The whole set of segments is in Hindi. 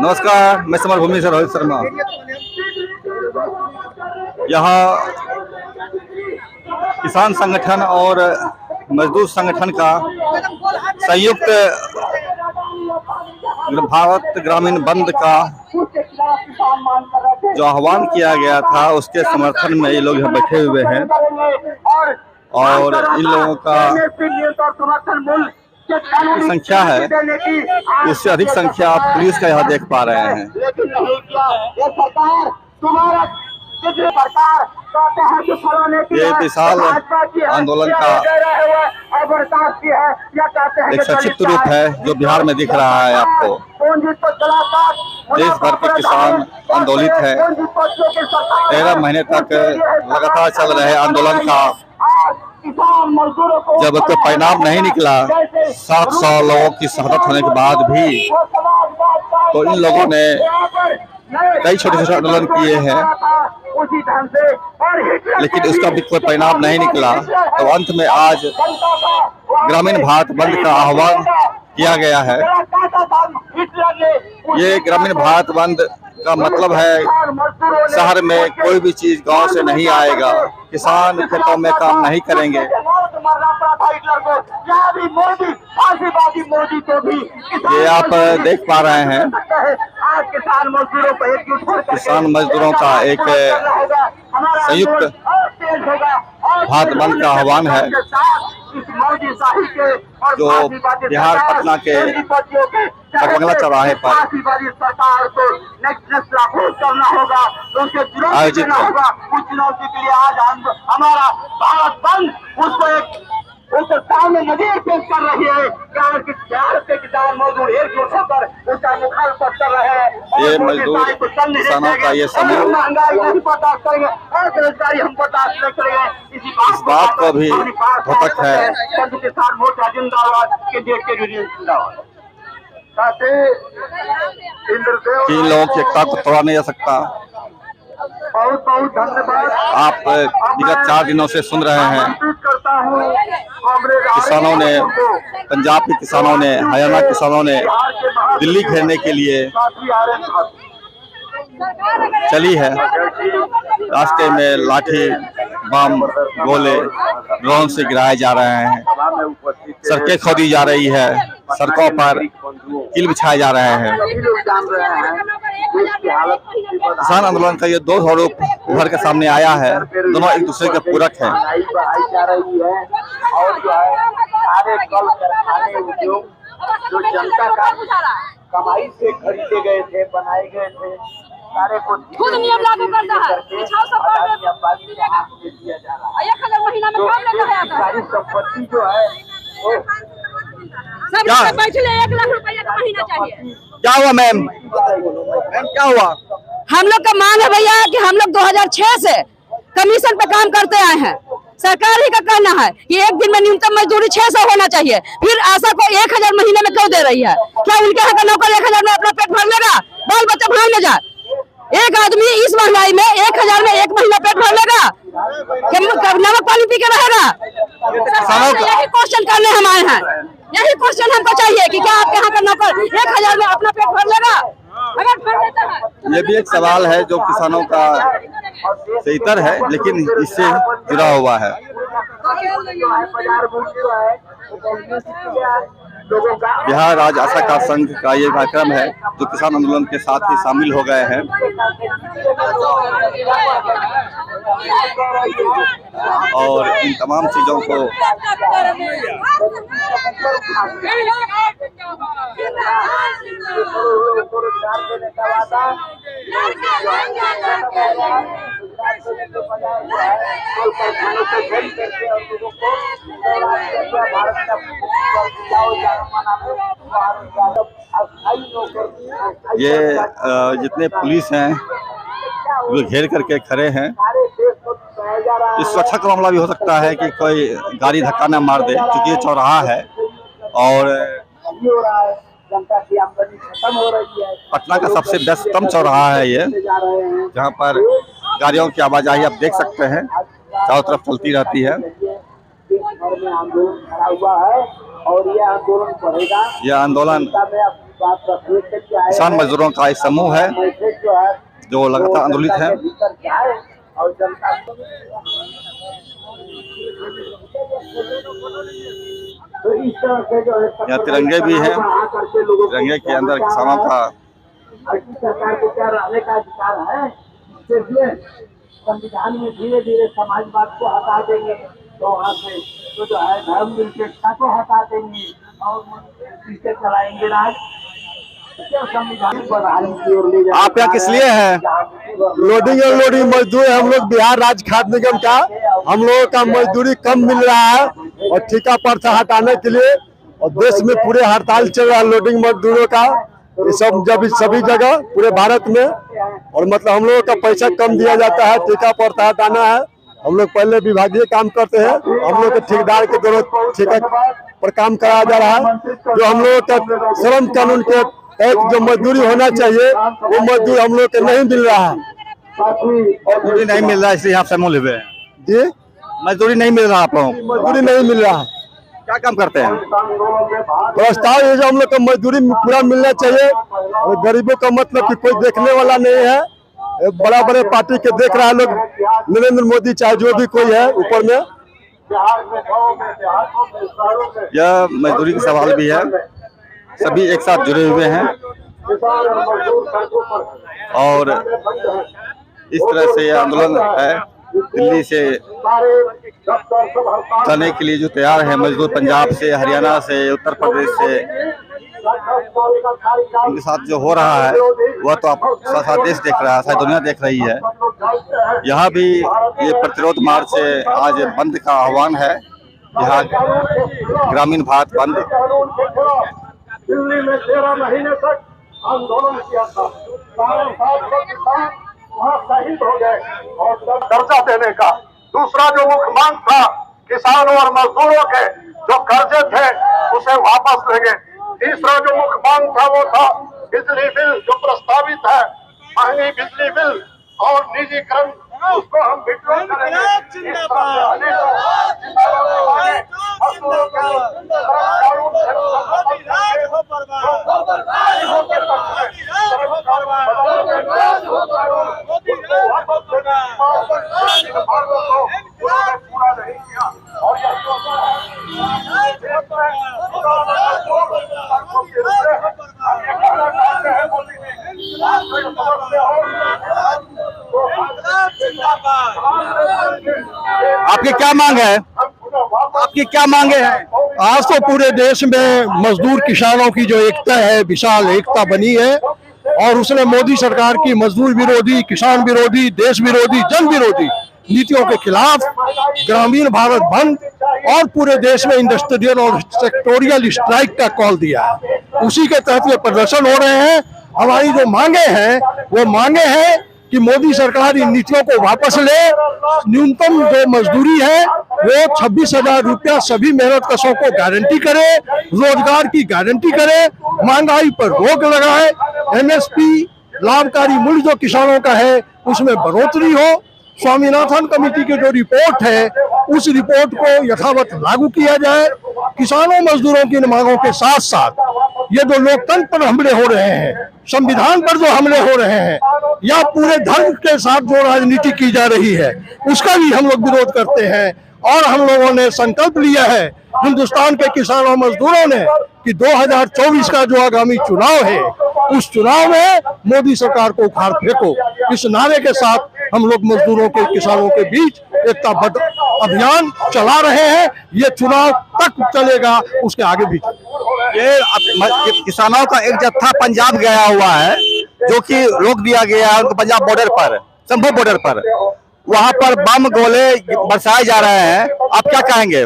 नमस्कार, मैं समर भूमि से रोहित शर्मा। यहाँ किसान संगठन और मजदूर संगठन का संयुक्त भारत ग्रामीण बंद का जो आह्वान किया गया था उसके समर्थन में ये लोग यहाँ बैठे हुए हैं और इन लोगों का संख्या है उससे अधिक संख्या आप पुलिस का यहाँ देख पा रहे हैं। ये विशाल आंदोलन का एक संक्षिप्त रूप है जो बिहार में दिख रहा है आपको। देश भर के किसान आंदोलित है। 13 महीने तक लगातार चल रहे आंदोलन का जब कोई परिणाम नहीं निकला, 700 लोगों की शहादत होने के बाद भी, तो इन लोगों ने कई छोटे छोटे आंदोलन किए हैं लेकिन उसका भी कोई परिणाम नहीं निकला। तो अंत में आज ग्रामीण भारत बंद का आह्वान किया गया है। ये ग्रामीण भारत बंद का मतलब है शहर में कोई भी चीज गांव से नहीं आएगा, किसान खेतों में काम नहीं करेंगे। ये आप देख पा रहे हैं किसान मजदूरों का एक संयुक्त भारत बंद का आह्वान है जो बिहार पटना के बंगला चौराहे पर आयोजित है। हमारा भारत बंद उसको सामने नजर पेश कर रही है कि बिहार के किसान मजदूर एकजुट होकर उसका मुखालफत कर रहे हैं। ये मजदूर किसानों का ये समूह महंगाई नहीं बर्दाश्त करेंगे और बेरोजगारी हम बर्दाश्त नहीं करेंगे। इस बात को भी घटक है किसान मोर्चा जिंदाबाद के जिंदाबाद। कि इन लोगों की एकता को तोड़ा नहीं जा सकता। बहुत बहुत धन्यवाद। आप विगत 4 दिनों से सुन रहे हैं किसानों ने, पंजाब के किसानों ने, हरियाणा के किसानों ने दिल्ली घेरने के लिए चली है। रास्ते में लाठी बम गोले ड्रोन से गिराए जा रहे हैं, सड़कें खोदी जा रही है, सड़कों पर कील बिछाए जा रहे हैं। किसान आंदोलन का ये 2 स्वरूप उभर के सामने आया है, दोनों एक दूसरे के पूरक हैं। और जो है सारे कल कारखाने उद्योग जो जनता का कमाई से खरीदे गए थे, बनाए गए थे, सारे को खुद नियम लागू करता है। दिया जा रहा है। 1000 महीना में काम लेकर आया था। सारी संपत्ति जो है वो सब बैठे 1 लाख रुपया का महीना चाहिए। क्या हुआ मैम? मैम क्या हुआ? हम लोग का मांग है भैया कि हम लोग 2006 से कमीशन पे काम करते आए हैं। सरकार ही का कहना है कि एक दिन में न्यूनतम मजदूरी 600 होना चाहिए। फिर आशा को 1000 महीने में क्यों दे रही है? क्या उनके यहाँ का नौकर 1000 में अपना पेट भर लेगा? बाल बच्चा भाग न जाए। एक आदमी इस महंगाई में 1000 में 1 महीना पेट भर लेगा? नमक पानी पी के रहेगा? यही क्वेश्चन करने हम आए हैं। यही क्वेश्चन हमको चाहिए कि क्या आपके यहाँ का नौकर 1000 में अपना पेट भर लेगा? अगर भर लेता है। ये भी एक सवाल है जो किसानों का सहीतर है लेकिन इससे जुड़ा हुआ है। बिहार राज्य आशा का संघ का ये कार्यक्रम है जो किसान आंदोलन के साथ ही शामिल हो गए हैं और इन तमाम चीजों को ये जितने पुलिस हैं वो घेर करके खड़े हैं। इस सुरक्षा का मामला भी हो सकता है कि कोई गाड़ी धक्का न मार दे क्योंकि ये चौराहा है और पटना का सबसे व्यस्ततम चौराहा है ये, जहाँ पर गाड़ियों की आवाजाही आप देख सकते हैं चारों तरफ चलती रहती है। और ये आंदोलन बढ़ेगा। यह आंदोलन किसान मजदूरों का एक समूह है जो लगातार आंदोलित है। यहाँ तिरंगे भी हैं, तिरंगे के अंदर किसानों का सरकार को क्या रहने का अधिकार है, इसलिए संविधान में धीरे धीरे समाजवाद को हटा देंगे, तो वहाँ से तो जो है धर्म निरपेक्षता को हटा देंगे और पीछे चलाएंगे राज। संविधान बदहाली की ओर ले जाएंगे। आप यहाँ किस लिए हैं? लोडिंग अनलोडिंग मजदूर हम लोग बिहार राज्य खाद्य निगम का, हम लोगों का मजदूरी कम मिल रहा है और ठेका प्रथा हटाने के लिए, और देश में पूरे हड़ताल चल रहा है लोडिंग मजदूरों का, ये सब जब सभी जगह पूरे भारत में। और मतलब हम लोगों का पैसा कम दिया जाता है, ठेका प्रथा हटाना है। हम लोग पहले विभागीय काम करते हैं, हम लोग के ठेकेदार के द्वारा ठेका पर काम कराया जा रहा है। जो हम लोगों का श्रम कानून के तहत जो मजदूरी होना चाहिए वो मजदूरी हम लोग के नहीं मिल रहा है। मजदूरी नहीं मिल रहा है, इसलिए आप समूह हुए हैं जी, मजदूरी नहीं मिल रहा आप लोगों को। मजदूरी नहीं मिल रहा है। क्या काम करते हैं? प्रस्ताव ये जो हम लोग को मजदूरी पूरा मिलना चाहिए, और गरीबों का मतलब कि कोई देखने वाला नहीं है, बड़ा बड़े पार्टी के देख रहा है लोग, नरेंद्र मोदी चाहे जो भी कोई है ऊपर में। यह मजदूरी का सवाल भी है, सभी एक साथ जुड़े हुए हैं और इस तरह से यह आंदोलन है दिल्ली से जाने के लिए जो तैयार है मजदूर, पंजाब से, हरियाणा से, उत्तर प्रदेश से, इनके साथ जो हो रहा है वह तो आप सारा देश देख रहा है, सारी दुनिया देख रही है। यहाँ भी ये प्रतिरोध मार्च से आज बंद का आह्वान है, यहाँ ग्रामीण भारत बंद। दिल्ली में 13 महीने तक आंदोलन किया था, 7,500 किसान वहाँ शहीद हो गए। और दर्जा देने का दूसरा जो मुख्य मांग था, किसानों और मजदूरों के जो कर्जे थे उसे वापस लेंगे। तीसरा जो मुख्य मांग था वो था बिजली बिल जो प्रस्तावित है, महंगी बिजली बिल और निजीकरण, उसको हम विड्रॉ करेंगे। आपकी क्या मांग है? आपकी क्या मांगे हैं? आज तो पूरे देश में मजदूर किसानों की जो एकता है, विशाल एकता बनी है, और उसने मोदी सरकार की मजदूर विरोधी, किसान विरोधी, देश विरोधी, जन विरोधी नीतियों के खिलाफ ग्रामीण भारत बंद और पूरे देश में इंडस्ट्रियल और सेक्टोरियल स्ट्राइक का कॉल दिया है। उसी के तहत ये प्रदर्शन हो रहे हैं। हमारी जो मांगे हैं वो मांगे हैं कि मोदी सरकार इन नीतियों को वापस ले, न्यूनतम जो मजदूरी है वो 26,000 रुपया सभी मेहनतकशों को गारंटी करे, रोजगार की गारंटी करे, महंगाई पर रोक लगाए, एमएसपी लाभकारी मूल्य जो किसानों का है उसमें बढ़ोतरी हो। स्वामीनाथन कमेटी की जो रिपोर्ट है उस रिपोर्ट को यथावत लागू किया जाए। किसानों मजदूरों की मांगों के साथ साथ ये जो लोकतंत्र पर हमले हो रहे हैं, संविधान पर जो हमले हो रहे हैं, या पूरे धर्म के साथ जो राजनीति की जा रही है उसका भी हम लोग विरोध करते हैं। और हम लोगों ने संकल्प लिया है हिंदुस्तान के किसानों मजदूरों ने कि 2024 का जो आगामी चुनाव है उस चुनाव में मोदी सरकार को उखाड़ फेंको, इस नारे के साथ हम लोग मजदूरों के, किसानों के बीच एकताबद्ध अभियान चला रहे हैं। ये चुनाव तक चलेगा, उसके आगे भी। ये किसानों का एक जत्था पंजाब गया हुआ है जो कि रोक दिया गया है उनको पंजाब बॉर्डर पर, संभव बॉर्डर पर, वहां पर बम गोले बरसाए जा रहे हैं। आप क्या कहेंगे?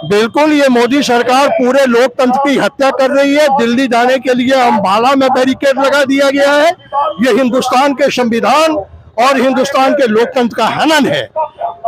बिल्कुल, ये मोदी सरकार पूरे लोकतंत्र की हत्या कर रही है। दिल्ली जाने के लिए अम्बाला में बैरिकेड लगा दिया गया है। ये हिंदुस्तान के संविधान और हिंदुस्तान के लोकतंत्र का हनन है।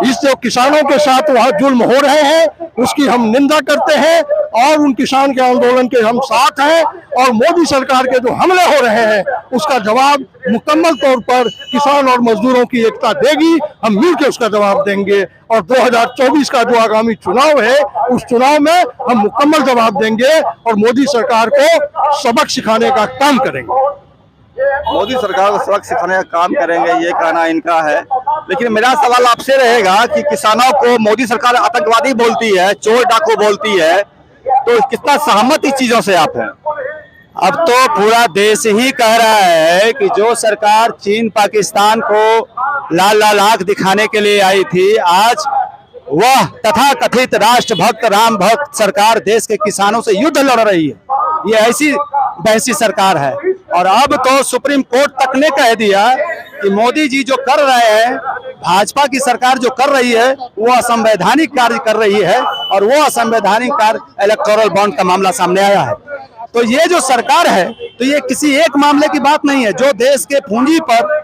इस जो किसानों के साथ वहाँ जुल्म हो रहे हैं उसकी हम निंदा करते हैं और उन किसान के आंदोलन के हम साथ हैं, और मोदी सरकार के जो हमले हो रहे हैं उसका जवाब मुकम्मल तौर पर किसान और मजदूरों की एकता देगी। हम मिलकर उसका जवाब देंगे और 2024 का जो आगामी चुनाव है उस चुनाव में हम मुकम्मल जवाब देंगे और मोदी सरकार को सबक सिखाने का काम करेंगे। मोदी सरकार को सबक सिखाने का काम करेंगे, ये कहना इनका है। लेकिन मेरा सवाल आपसे रहेगा कि किसानों को मोदी सरकार आतंकवादी बोलती है, चोर डाकू बोलती है, तो कितना सहमत इस चीजों से आप हैं? अब तो पूरा देश ही कह रहा है कि जो सरकार चीन पाकिस्तान को लाल लाल आंख दिखाने के लिए आई थी, आज वह तथाकथित राष्ट्रभक्त राम भक्त सरकार देश के किसानों से युद्ध लड़ रही है। ये ऐसी वैसी सरकार है। और अब तो सुप्रीम कोर्ट तक ने कह दिया कि मोदी जी जो कर रहे हैं, भाजपा की सरकार जो कर रही है वो असंवैधानिक कार्य कर रही है, और वो असंवैधानिक कार्य इलेक्टोरल बॉन्ड का मामला सामने आया है। तो ये जो सरकार है तो ये किसी एक मामले की बात नहीं है। जो देश के पूंजी पर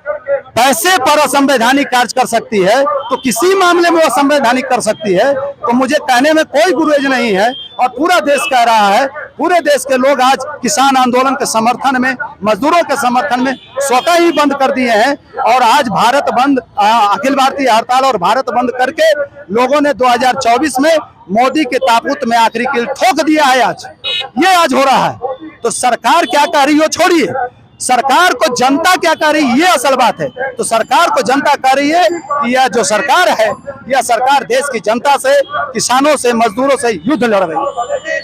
पैसे पर असंवैधानिक कार्य कर सकती है तो किसी मामले में वो असंवैधानिक कर सकती है। तो मुझे कहने में कोई गुरेज नहीं है, और पूरा देश कह रहा है, पूरे देश के लोग आज किसान आंदोलन के समर्थन में, मजदूरों के समर्थन में स्वतः ही बंद कर दिए हैं। और आज भारत बंद, अखिल भारतीय हड़ताल और भारत बंद करके लोगों ने 2024 में मोदी के ताबूत में आखिरी कील ठोक दिया है। आज हो रहा है। तो सरकार क्या कह रही हो छोड़िए, सरकार को जनता क्या कह रही है ये असल बात है। तो सरकार को जनता कह रही है कि यह जो सरकार है, यह सरकार देश की जनता से, किसानों से, मजदूरों से युद्ध लड़ रही है।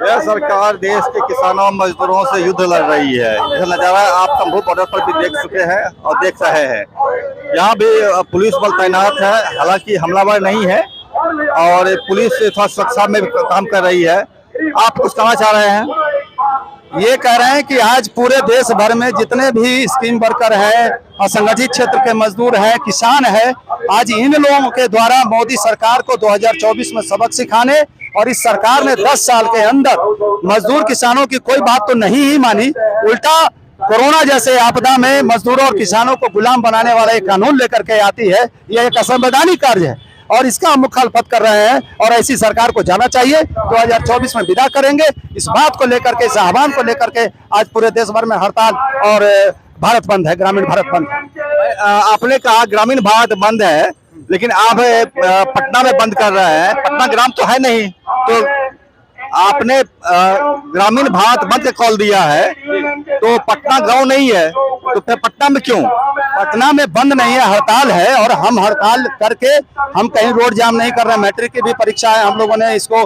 यह सरकार देश के किसानों मजदूरों से युद्ध लड़ रही है। यह नजारा आप शंभू बॉर्डर पर भी देख चुके हैं और देख रहे हैं। यहाँ भी पुलिस बल तैनात है, हालांकि हमलावर नहीं है, और पुलिस थोड़ा सुरक्षा में काम कर रही है। आप कुछ कहना चाह रहे हैं? ये कह रहे हैं कि आज पूरे देश भर में जितने भी स्कीम वर्कर हैं, असंगठित क्षेत्र के मजदूर हैं, किसान हैं, आज इन लोगों के द्वारा मोदी सरकार को 2024 में सबक सिखाने, और इस सरकार ने 10 साल के अंदर मजदूर किसानों की कोई बात तो नहीं ही मानी, उल्टा कोरोना जैसे आपदा में मजदूरों और किसानों को गुलाम बनाने वाला एक कानून लेकर के आती है। यह एक असंवैधानिक कार्य है और इसका हम मुखालफत कर रहे हैं, और ऐसी सरकार को जाना चाहिए। 2024 में विदा करेंगे। इस बात को लेकर के, इस आह्वान को लेकर के आज पूरे देश भर में हड़ताल और भारत बंद है, ग्रामीण भारत बंद है। आपने कहा ग्रामीण भारत बंद है, लेकिन आप पटना में बंद कर रहे हैं। पटना ग्राम तो है नहीं, तो आपने ग्रामीण भारत बंद का कॉल दिया है, तो पटना गांव नहीं है, तो फिर पटना में क्यों? पटना में बंद नहीं है, हड़ताल है। और हम हड़ताल करके हम कहीं रोड जाम नहीं कर रहे हैं। मैट्रिक की भी परीक्षा है, हम लोगों ने इसको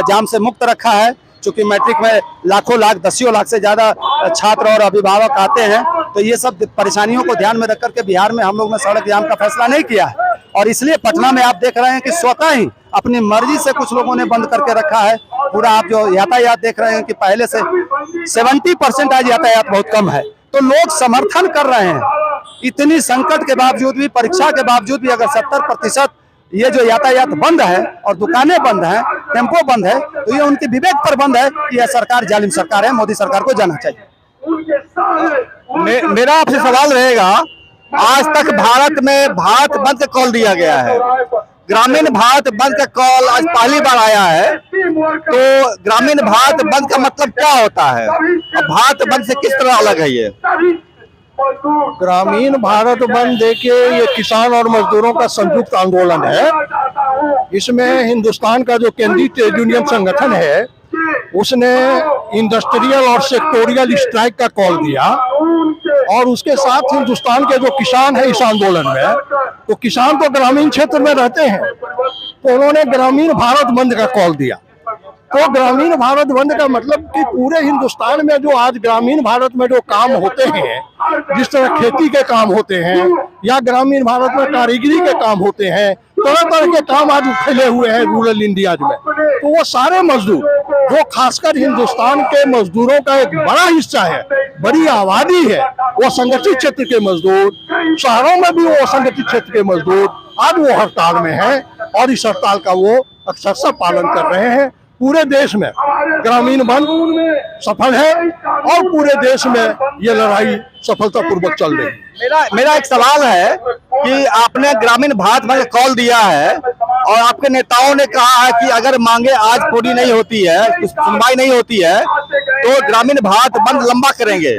जाम से मुक्त रखा है, क्योंकि मैट्रिक में लाखों लाख, दसियों लाख से ज्यादा छात्र और अभिभावक आते हैं। तो ये सब परेशानियों को ध्यान में रख करके बिहार में हम लोग ने सड़क जाम का फैसला नहीं किया है, और इसलिए पटना में आप देख रहे हैं कि स्वतः ही अपनी मर्जी से कुछ लोगों ने बंद करके रखा है पूरा। आप जो यातायात देख रहे हैं कि पहले से 70% आज यातायात बहुत कम है, तो लोग समर्थन कर रहे हैं। इतनी संकट के बावजूद भी, परीक्षा के बावजूद भी अगर 70% ये जो यातायात बंद है और दुकानें बंद हैं, टेम्पो बंद है, तो ये उनके विवेक पर बंद है कि यह सरकार जालिम सरकार है। मोदी सरकार को जाना चाहिए। मेरा आपसे सवाल रहेगा, आज तक भारत में भारत बंद का कॉल दिया गया है, ग्रामीण भारत बंद का कॉल आज पहली बार आया है, तो ग्रामीण भारत बंद का मतलब क्या होता है? अब भारत बंद से किस तरह अलग है ये? ग्रामीण भारत बंद देखिए, ये किसान और मजदूरों का संयुक्त आंदोलन है। इसमें हिंदुस्तान का जो केंद्रीय ट्रेड यूनियन संगठन है उसने इंडस्ट्रियल और सेक्टोरियल स्ट्राइक का कॉल दिया, और उसके साथ हिंदुस्तान के जो किसान है इस आंदोलन में, तो किसान तो ग्रामीण क्षेत्र में रहते हैं, तो उन्होंने ग्रामीण भारत बंद का कॉल दिया। तो ग्रामीण भारत बंद का मतलब कि पूरे हिंदुस्तान में जो आज ग्रामीण भारत में जो काम होते हैं, जिस तरह खेती के काम होते हैं या ग्रामीण भारत में कारीगरी के काम होते हैं, तरह तरह के काम आज फैले हुए हैं रूरल इंडिया में, तो वो सारे मजदूर, जो खासकर हिंदुस्तान के मजदूरों का एक बड़ा हिस्सा है, बड़ी आबादी है, वो संगठित क्षेत्र के मजदूर, शहरों में भी वो असंगठित क्षेत्र के मजदूर आज वो हड़ताल में हैं, और इस हड़ताल का वो अक्षरशः पालन कर रहे हैं। पूरे देश में ग्रामीण बंद सफल है, और पूरे देश में ये लड़ाई सफलतापूर्वक चल रही है। मेरा एक सवाल है कि आपने ग्रामीण भारत बंद कॉल दिया है और आपके नेताओं ने कहा है कि अगर मांगे आज पूरी नहीं होती है, कुछ सुनवाई नहीं होती है, तो ग्रामीण भारत बंद लंबा करेंगे।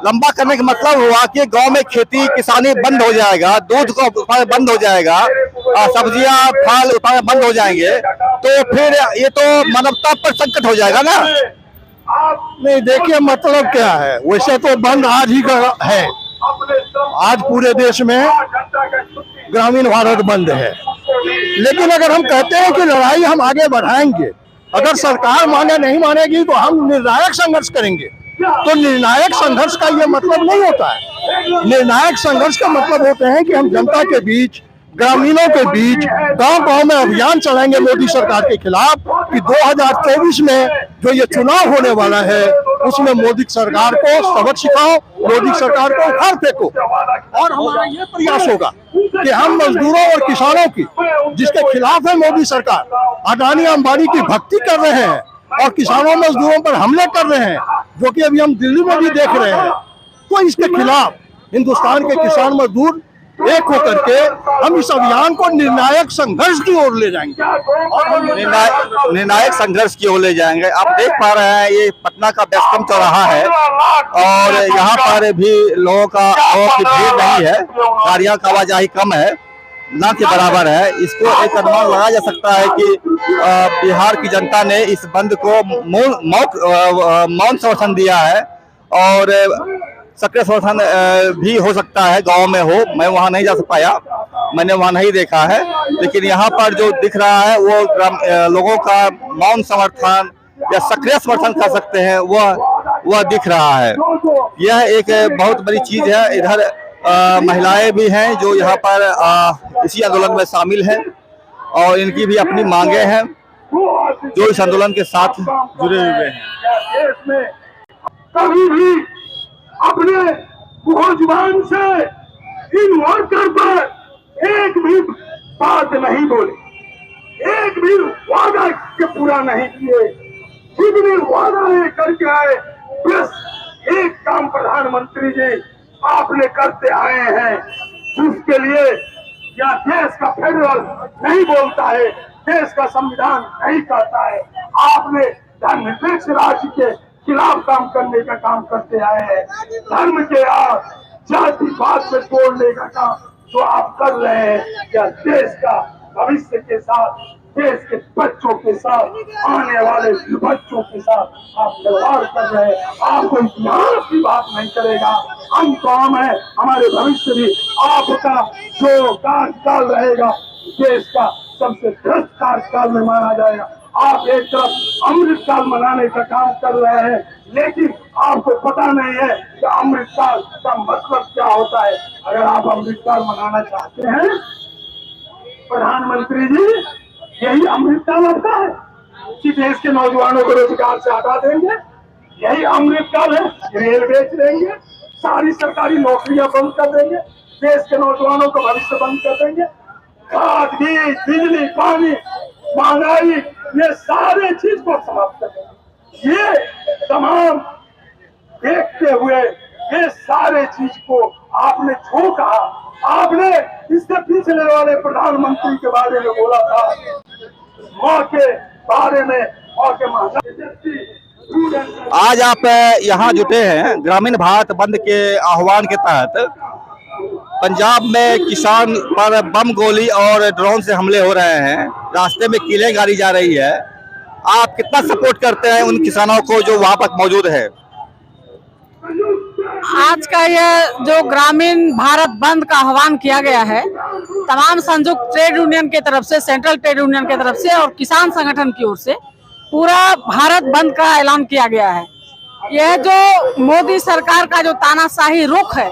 लंबा करने का मतलब हुआ कि गांव में खेती किसानी बंद हो जाएगा, दूध का उत्पादन बंद हो जाएगा, सब्जियां फल उत्पादन बंद हो जाएंगे, तो फिर ये तो मानवता पर संकट हो जाएगा ना। नहीं, देखिए मतलब क्या है, वैसे तो बंद आज ही का है, आज पूरे देश में ग्रामीण भारत बंद है। लेकिन अगर हम कहते हैं कि लड़ाई हम आगे बढ़ाएंगे, अगर सरकार माने नहीं मानेगी तो हम निर्णायक संघर्ष करेंगे, तो निर्णायक संघर्ष का ये मतलब नहीं होता है। निर्णायक संघर्ष का मतलब होते हैं कि हम जनता के बीच, ग्रामीणों के बीच गांव-गांव में अभियान चलाएंगे मोदी सरकार के खिलाफ कि 2024 में जो ये चुनाव होने वाला है उसमें मोदी सरकार को सबक सिखाओ, मोदी सरकार को उखाड़ फेंको। और हमारा ये प्रयास होगा कि हम मजदूरों और किसानों की, जिसके खिलाफ है मोदी सरकार, अडानी अंबानी की भक्ति कर रहे हैं और किसानों मजदूरों पर हमले कर रहे हैं, जो कि अभी हम दिल्ली में भी देख रहे हैं, तो इसके खिलाफ हिंदुस्तान के किसान मजदूर एक होकर के हम इस अभियान को निर्णायक संघर्ष की ओर ले जाएंगे और हम निर्णायक संघर्ष की ओर ले जाएंगे। आप देख पा रहे हैं ये पटना का व्यस्तम चौराहा है और यहाँ पर भी लोगों की भीड़ नहीं है, गाड़ियों का आवाजाही कम है, ना के बराबर है। इसको एक अनुमान लगाया जा सकता है कि बिहार की जनता ने इस बंद को मौन समर्थन दिया है और सक्रिय समर्थन भी हो सकता है गांव में हो। मैं वहां नहीं जा पाया, मैंने वहां नहीं देखा है, लेकिन यहाँ पर जो दिख रहा है वो लोगों का मौन समर्थन या सक्रिय समर्थन कर सकते हैं, वह दिख रहा है। यह एक बहुत बड़ी चीज है। इधर महिलाएं भी हैं जो यहाँ पर इसी आंदोलन में शामिल हैं और इनकी भी अपनी मांगे हैं जो इस आंदोलन के साथ जुड़े हुए हैं। कभी भी अपने जुबान से इन वर्कर पर एक भी बात नहीं बोले, एक भी वादा के पूरा नहीं किए, जितने वादा नहीं करके आए, बस एक काम प्रधानमंत्री जी आपने करते आए हैं, जिसके लिए या देश का फेडरल नहीं बोलता है, देश का संविधान नहीं कहता है, आपने धर्मनिरपेक्ष राज्य के खिलाफ काम करने का काम करते आए हैं, धर्म के जातिवाद में तोड़ने का काम जो आप कर रहे हैं, या देश का भविष्य के साथ, देश के बच्चों के साथ, आने वाले बच्चों के साथ आप व्यवहार कर रहे हैं। आपको इतिहास की बात नहीं करेगा, हम कौन है, हमारे भविष्य भी आपका जो कार्यकाल रहेगा देश का सबसे भ्रष्ट कार्यकाल में माना जाएगा। आप एक तरफ अमृतकाल मनाने का काम कर रहे हैं, लेकिन आपको पता नहीं है कि अमृतकाल का मतलब क्या होता है। अगर आप अमृतकाल मनाना चाहते हैं प्रधानमंत्री जी, यही अमृतकाल आपका है कि देश के नौजवानों को रोजगार से हटा देंगे, यही अमृतकाल है। रेल बेच देंगे, सारी सरकारी नौकरियां बंद कर देंगे, देश के नौजवानों का भविष्य बंद कर देंगे, खाद, बीज, बिजली, पानी, महंगाई, ये सारे चीज को समाप्त कर देंगे। ये तमाम देखते हुए ये सारे चीज को आपने जो कहा, आपने इससे पिछले वाले प्रधानमंत्री के बारे में बोला था, माँ के बारे में, माँ के महंगाई। आज आप यहाँ जुटे हैं ग्रामीण भारत बंद के आह्वान के तहत। पंजाब में किसान पर बम, गोली और ड्रोन से हमले हो रहे हैं, रास्ते में किले गाड़ी जा रही है। आप कितना सपोर्ट करते हैं उन किसानों को जो वहां पर मौजूद है? आज का यह जो ग्रामीण भारत बंद का आह्वान किया गया है, तमाम संयुक्त ट्रेड यूनियन की तरफ से, सेंट्रल ट्रेड यूनियन की तरफ से और किसान संगठन की ओर से पूरा भारत बंद का ऐलान किया गया है। यह जो मोदी सरकार का जो तानाशाही रुख है,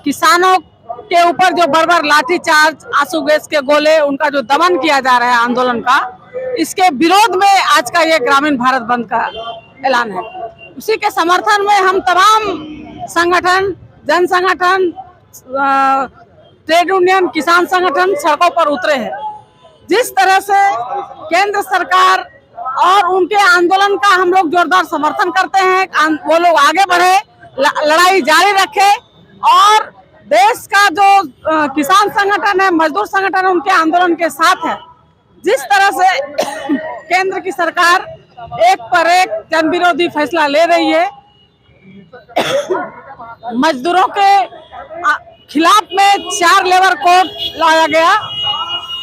किसानों के ऊपर जो बर्बर लाठीचार्ज, आंसू गैस के गोले, उनका जो दमन किया जा रहा है आंदोलन का, इसके विरोध में आज का ये ग्रामीण भारत बंद का ऐलान है। उसी के समर्थन में हम तमाम संगठन, जन संगठन, ट्रेड यूनियन, किसान संगठन सड़कों पर उतरे हैं। जिस तरह से केंद्र सरकार और उनके आंदोलन का हम लोग जोरदार समर्थन करते हैं, वो लोग आगे बढ़े, लड़ाई जारी रखे और देश का जो किसान संगठन है, मजदूर संगठन है, उनके आंदोलन के साथ है। जिस तरह से केंद्र की सरकार एक पर एक जन विरोधी फैसला ले रही है, मजदूरों के खिलाफ में 4 लेबर कोड लाया गया,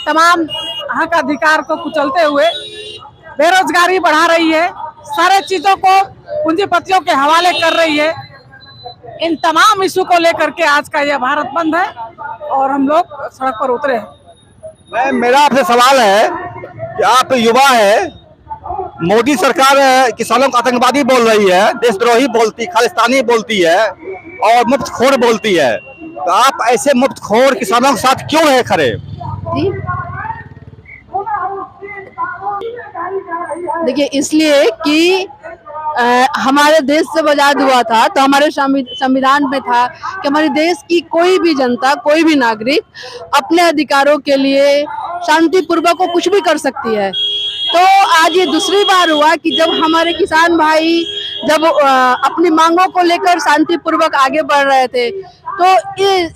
तमाम हक अधिकार को कुचलते हुए बेरोजगारी बढ़ा रही है, सारे चीजों को पूंजीपतियों के हवाले कर रही है। इन तमाम इशू को लेकर के आज का यह भारत बंद है और हम लोग सड़क पर उतरे हैं। मेरा आपसे सवाल है कि आप युवा है, मोदी सरकार किसानों को आतंकवादी बोल रही है, देशद्रोही बोलती, खालिस्तानी बोलती है और मुफ्तखोर बोलती है, तो आप ऐसे मुफ्तखोर किसानों के साथ क्यों है खड़े? देखिए, इसलिए कि हमारे देश जब आजाद हुआ था तो हमारे संविधान में था कि हमारे देश की कोई भी जनता, कोई भी नागरिक अपने अधिकारों के लिए शांतिपूर्वक को कुछ भी कर सकती है। तो आज ये दूसरी बार हुआ कि जब हमारे किसान भाई जब अपनी मांगों को लेकर शांतिपूर्वक आगे बढ़ रहे थे, तो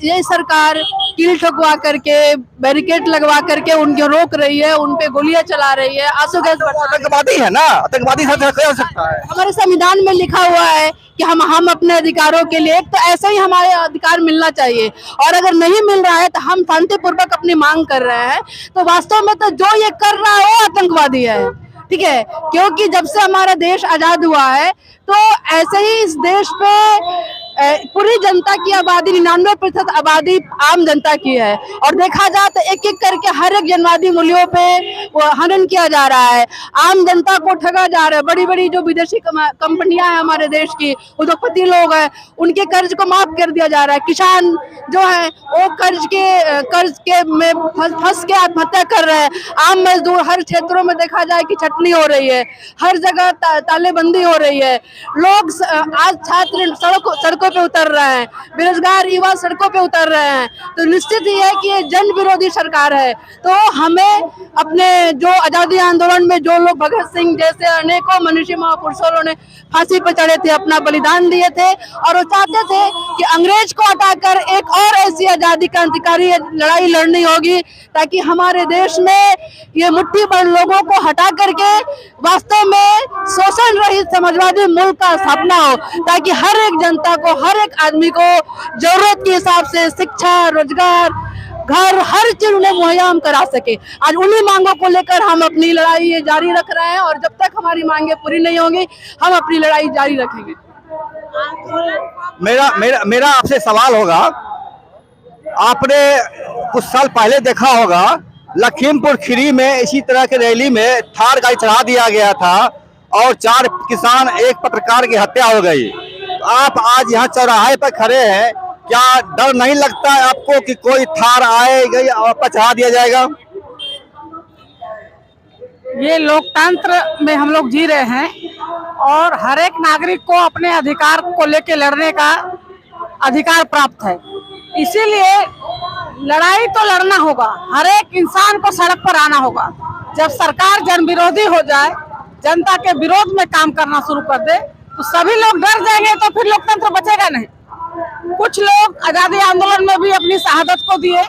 ये सरकार कील ठोकवा करके, बैरिकेड लगवा करके उनको रोक रही है, उन पे गोलियां चला रही है, आंसू गैस आतंकवादी है ना, आतंकवादी साथ हो सकता है। हमारे संविधान में लिखा हुआ है कि हम अपने अधिकारों के लिए, एक तो ऐसे ही हमारे अधिकार मिलना चाहिए, और अगर नहीं मिल रहा है तो हम शांतिपूर्वक अपनी मांग कर रहे हैं, तो वास्तव में तो जो ये कर रहा है वो आतंकवादी है। ठीक है, क्योंकि जब से हमारा देश आजाद हुआ है तो ऐसे ही इस देश पे पूरी जनता की आबादी 99% आबादी आम जनता की है, और देखा जाए तो एक एक करके हर एक जनवादी मूल्यों पे हनन किया जा रहा है, आम जनता को ठगा जा रहा है। बड़ी बड़ी जो विदेशी कंपनियां हैं हमारे देश की, उद्योगपति लोग हैं, उनके कर्ज को माफ कर दिया जा रहा है। किसान जो है वो कर्ज के में फंस के आत्महत्या कर रहे हैं। आम मजदूर हर क्षेत्रों में देखा जाए कि छटनी हो रही है, हर जगह तालेबंदी हो रही है। लोग आज छात्र सड़कों पे उतर रहे हैं, बेरोजगार युवा सड़कों पे उतर रहे हैं, तो निश्चित ही है कि ये जन विरोधी सरकार है। तो हमें अपने जो आजादी आंदोलन में जो लोग भगत सिंह जैसे अनेकों मनीषी महापुरुषों ने फांसी पर चढ़े थे, अपना बलिदान दिए थे, और वो चाहते थे कि अंग्रेज को हटाकर एक और ऐसी आजादी क्रांतिकारी लड़ाई लड़नी होगी ताकि हमारे देश में ये मुट्ठी भर लोगों को हटा करके वास्तव में शोषण रहित समाजवादी मुल्क का स्थापना हो, ताकि हर एक जनता को, हर एक आदमी को जरूरत के हिसाब से शिक्षा, रोजगार, घर, हर चीज उन्हें मुहैया हम करा सके। आज उन्हीं मांगों को लेकर हम अपनी लड़ाई जारी रख रहे हैं, और जब तक हमारी मांगे पूरी नहीं होंगी हम अपनी लड़ाई जारी रखेंगे। मेरा आपसे सवाल होगा, आपने कुछ साल पहले देखा होगा लखीमपुर खीरी में इसी तरह की रैली में थार गाड़ी चढ़ा दिया गया था और 4 किसान, एक पत्रकार की हत्या हो गई। तो आप आज यहाँ चौराहे पर खड़े हैं, क्या डर नहीं लगता है आपको कि कोई थार आएगी और आपका चढ़ा दिया जाएगा? ये लोकतंत्र में हम लोग जी रहे हैं और हर एक नागरिक को अपने अधिकार को लेके लड़ने का अधिकार प्राप्त है। इसीलिए लड़ाई तो लड़ना होगा, हर एक इंसान को सड़क पर आना होगा। जब सरकार जन विरोधी हो जाए, जनता के विरोध में काम करना शुरू कर दे, तो सभी लोग डर जाएंगे, तो फिर लोकतंत्र बचेगा नहीं। कुछ लोग आजादी आंदोलन में भी अपनी शहादत को दिए,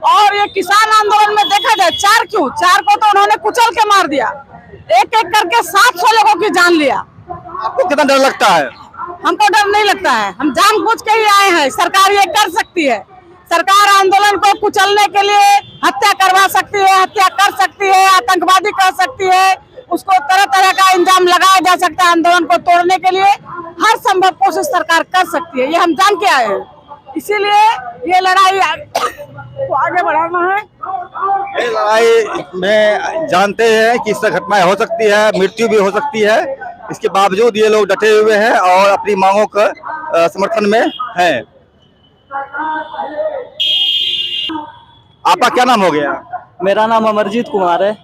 और ये किसान आंदोलन में देखा जाए 4 को तो उन्होंने कुचल के मार दिया, एक एक करके 700 लोगों की जान लिया। आपको कितना डर लगता है? हमको डर नहीं लगता है, हम जानबूझ के ही आए हैं। सरकार ये कर सकती है, सरकार आंदोलन को कुचलने के लिए हत्या करवा सकती है, हत्या कर सकती है, आतंकवादी कर सकती है, उसको तरह तरह का इंजाम लगाया जा सकता है। आंदोलन को तोड़ने के लिए हर संभव कोशिश सरकार कर सकती है, ये हम जान के आए हैं। इसीलिए ये लड़ाई को आगे बढ़ाना है। ये लड़ाई में जानते हैं कि इससे घटनाएं हो सकती है, मृत्यु भी हो सकती है, इसके बावजूद ये लोग डटे हुए हैं और अपनी मांगों का समर्थन में हैं। आपका क्या नाम हो गया? मेरा नाम अमरजीत कुमार है।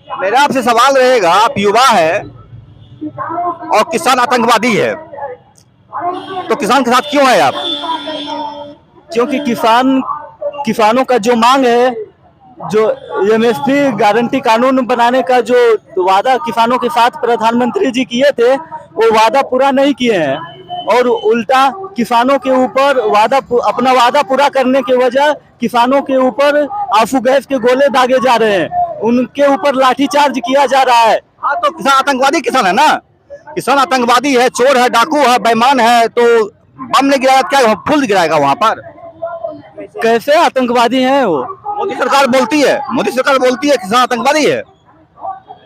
मेरा आपसे सवाल रहेगा, आप युवा है और किसान आतंकवादी है, तो किसान के साथ क्यों है आप? क्योंकि किसानों का जो मांग है, जो एमएसपी गारंटी कानून बनाने का जो वादा किसानों के साथ प्रधानमंत्री जी किए थे, वो वादा पूरा नहीं किए हैं। और उल्टा किसानों के ऊपर अपना वादा पूरा करने के वजह किसानों के ऊपर आंसू गैस के गोले दागे जा रहे हैं, उनके ऊपर लाठीचार्ज किया जा रहा है। हाँ, तो किसान आतंकवादी किसान है ना, किसान आतंकवादी है, चोर है, डाकू है, बेईमान है, तो बम नहीं गिराएगा क्या, फूल गिराएगा वहाँ पर? कैसे आतंकवादी हैं वो? मोदी सरकार बोलती है किसान आतंकवादी है।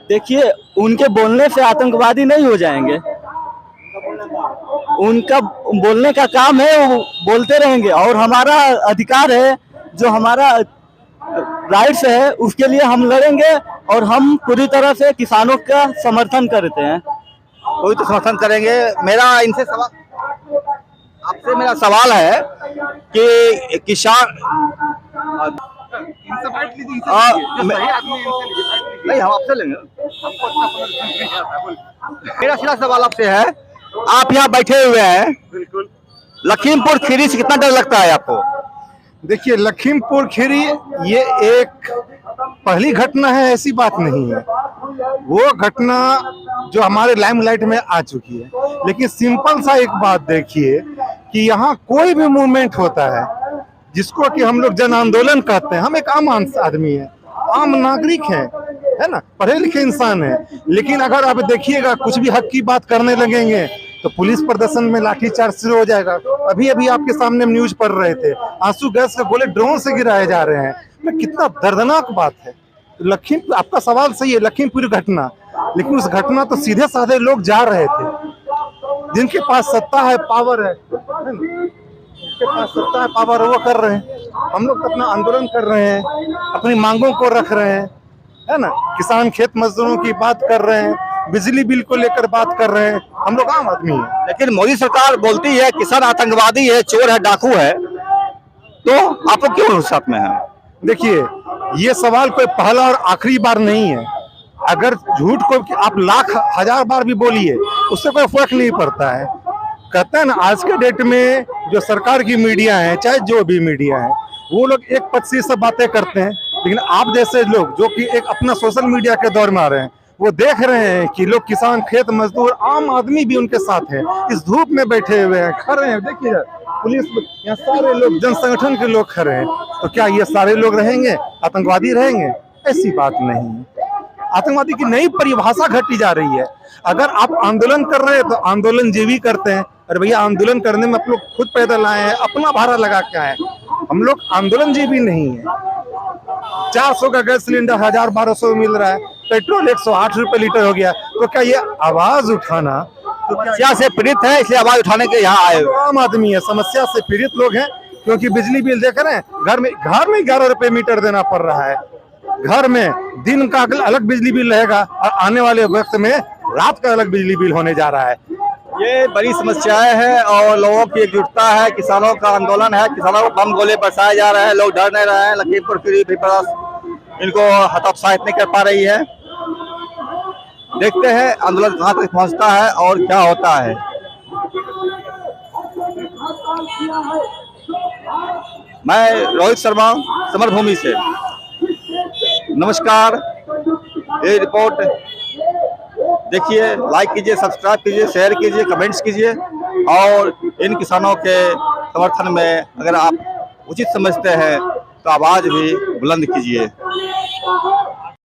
देखिए, उनके बोलने से आतंकवादी नहीं हो जाएंगे, उनका बोलने का काम है, वो बोलते रहेंगे। और हमारा अधिकार है, जो हमारा राइट्स है, उसके लिए हम लड़ेंगे और हम पूरी तरह से किसानों का समर्थन करते हैं। कोई तो समर्थन करेंगे। आपसे मेरा सवाल है कि किसान नहीं, हम आपसे लेंगे। मेरा सीधा सवाल आपसे है, आप यहाँ बैठे हुए हैं, बिल्कुल। लखीमपुर खीरी से कितना डर लगता है आपको? देखिए, लखीमपुर खीरी ये एक पहली घटना है, ऐसी बात नहीं है। वो घटना जो हमारे लाइमलाइट में आ चुकी है, लेकिन सिंपल सा एक बात देखिए कि यहाँ कोई भी मूवमेंट होता है जिसको कि हम लोग जन आंदोलन कहते हैं, हम एक आम आदमी है, आम नागरिक है ना, पढ़े लिखे इंसान है, लेकिन अगर आप देखिएगा कुछ भी हक की बात करने लगेंगे तो पुलिस प्रदर्शन में लाठीचार्ज शुरू हो जाएगा। अभी अभी आपके सामने हम न्यूज पढ़ रहे थे, आंसू गैस के गोले ड्रोन से गिराए जा रहे हैं, तो कितना दर्दनाक बात है। लखीमपुर, आपका सवाल सही है, लखीमपुर घटना, लेकिन उस घटना तो सीधे साधे लोग जा रहे थे, जिनके पास सत्ता है, पावर है, जिनके पास सत्ता है, पावर है, वो कर रहे हैं। हम लोग तो अपना आंदोलन कर रहे हैं, अपनी मांगों को रख रहे हैं, है ना, किसान खेत मजदूरों की बात कर रहे हैं, बिजली बिल को लेकर बात कर रहे हैं, हम लोग आम आदमी हैं। लेकिन मोदी सरकार बोलती है किसान आतंकवादी है, चोर है, डाकू है, तो आप लोग क्यों साथ में हैं? देखिए, ये सवाल कोई पहला और आखिरी बार नहीं है। अगर झूठ को आप लाख हजार बार भी बोलिए, उससे कोई फर्क नहीं पड़ता है। कहते हैं ना, आज के डेट में जो सरकार की मीडिया है, चाहे जो भी मीडिया है, वो लोग एक पद से सब बातें करते हैं, लेकिन आप जैसे लोग जो कि एक अपना सोशल मीडिया के दौर में आ रहे हैं, वो देख रहे हैं कि लोग किसान, खेत मजदूर, आम आदमी भी उनके साथ है, इस धूप में बैठे हुए हैं, खड़े हैं। देखिए, पुलिस, यहाँ सारे लोग जन संगठन के लोग खड़े हैं, तो क्या ये सारे लोग रहेंगे आतंकवादी रहेंगे? ऐसी बात नहीं है। आतंकवादी की नई परिभाषा घटी जा रही है। अगर आप आंदोलन कर रहे हैं तो आंदोलन जीवी करते हैं। अरे भैया, आंदोलन करने में आप लोग खुद पैदल आए हैं, अपना भाड़ा लगा के आए, हम लोग आंदोलन जीवी नहीं है। 400 का गैस सिलेंडर 1000-1200 मिल रहा है, पेट्रोल 108 रुपए लीटर हो गया, तो क्या ये आवाज उठाना, तो समस्या से पीड़ित है इसलिए आवाज उठाने के यहाँ आए? आम आदमी है, समस्या से पीड़ित लोग हैं, क्योंकि बिजली बिल देख रहे हैं, घर में 11 रुपए मीटर देना पड़ रहा है। घर में दिन का अलग बिजली बिल रहेगा और आने वाले वक्त में रात का अलग बिजली बिल होने जा रहा है। ये बड़ी समस्याएं हैं और लोगों की एकजुटता है, किसानों का आंदोलन है, किसानों को बम गोले बरसाए जा रहे हैं, लोग डर नहीं रहे हैं। लखीमपुर खीरी इनको हतोत्साहित नहीं कर पा रही है। देखते हैं आंदोलन कहाँ तक पहुँचता है और क्या होता है। मैं रोहित शर्मा, समरभूमि से। नमस्कार। ये रिपोर्ट देखिए, लाइक कीजिए, सब्सक्राइब कीजिए, शेयर कीजिए, कमेंट्स कीजिए और इन किसानों के समर्थन में अगर आप उचित समझते हैं तो आवाज़ भी बुलंद कीजिए।